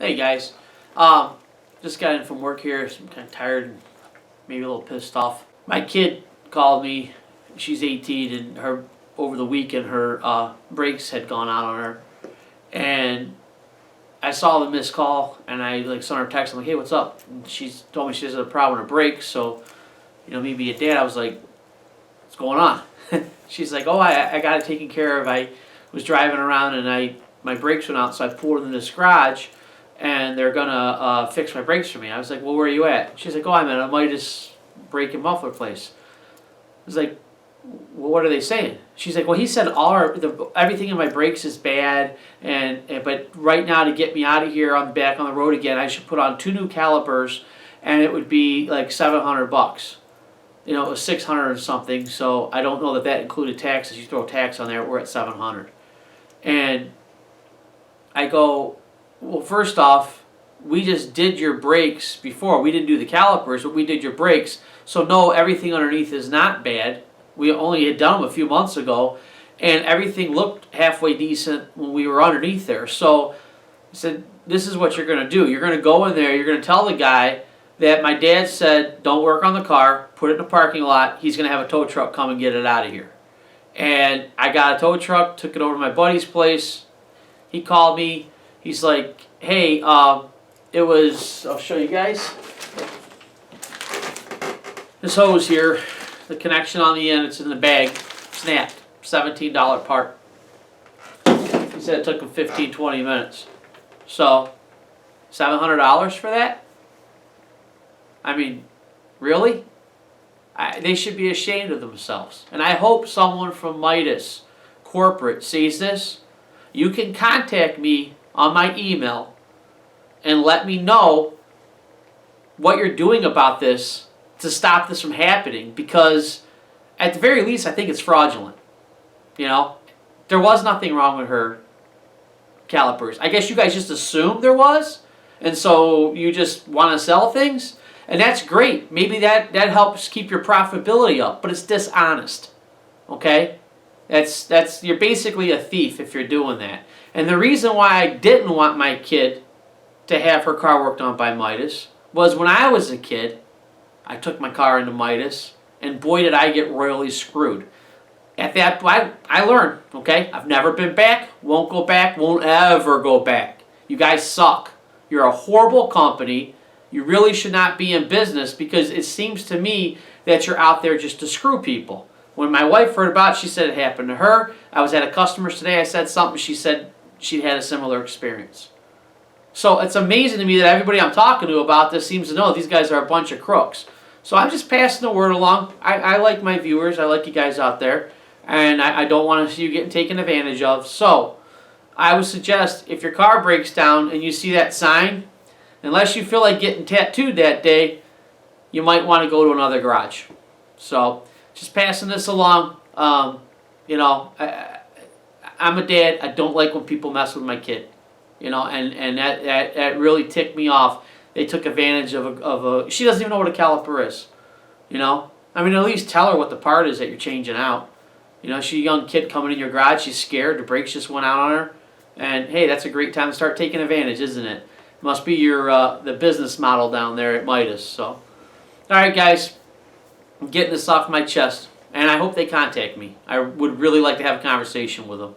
Hey guys, just got in from work here. So I'm kind of tired and maybe a little pissed off. My kid called me. She's 18, and her over the weekend her brakes had gone out on her, and I saw the missed call, and I sent her a text. I'm like, hey, what's up? And she told me she has a problem with her brakes. So, me being a dad, I was like, what's going on? She's like, oh, I got it taken care of. I was driving around and my brakes went out, so I pulled in this garage, and they're gonna fix my brakes for me. I was like, well, where are you at? She's like, oh, I'm at a Midas brake and muffler place. I was like, well, what are they saying? She's like, well, he said everything in my brakes is bad, but right now to get me out of here, I'm back on the road again, I should put on 2 new calipers, and it would be like $700. It was 600 or something, so I don't know that included taxes. You throw tax on there, we're at 700. And I go, well, first off, we just did your brakes before. We didn't do the calipers, but we did your brakes. So no, everything underneath is not bad. We only had done them a few months ago, and everything looked halfway decent when we were underneath there. So I said, this is what you're going to do. You're going to go in there, you're going to tell the guy that my dad said, don't work on the car, put it in the parking lot. He's going to have a tow truck come and get it out of here. And I got a tow truck, took it over to my buddy's place. He called me. He's like, hey, I'll show you guys. This hose here, the connection on the end, it's in the bag, snapped, $17 part. He said it took him 15, 20 minutes. So, $700 for that? I mean, really? They should be ashamed of themselves. And I hope someone from Midas corporate sees this. You can contact me on my email and let me know what you're doing about this to stop this from happening, because at the very least I think it's fraudulent. There was nothing wrong with her calipers. I guess you guys just assumed there was, and so you just want to sell things. And that's great. Maybe that helps keep your profitability up, but it's dishonest. Okay? You're basically a thief if you're doing that. And the reason why I didn't want my kid to have her car worked on by Midas was when I was a kid, I took my car into Midas, and boy did I get royally screwed. At that point, I learned, okay? I've never been back, won't go back, won't ever go back. You guys suck. You're a horrible company. You really should not be in business, because it seems to me that you're out there just to screw people. When my wife heard about it, she said it happened to her. I was at a customer's today, I said something, she said she'd had a similar experience. So it's amazing to me that everybody I'm talking to about this seems to know these guys are a bunch of crooks. So I'm just passing the word along. I like my viewers, I like you guys out there, and I don't want to see you getting taken advantage of. So I would suggest, if your car breaks down and you see that sign, unless you feel like getting tattooed that day, you might want to go to another garage. So, just passing this along. I'm a dad. I don't like when people mess with my kid. And that really ticked me off. They took advantage of a. She doesn't even know what a caliper is. At least tell her what the part is that you're changing out. She's a young kid coming in your garage. She's scared. The brakes just went out on her. And hey, that's a great time to start taking advantage, isn't it? Must be your the business model down there at Midas. So, all right, guys, I'm getting this off my chest, and I hope they contact me. I would really like to have a conversation with them.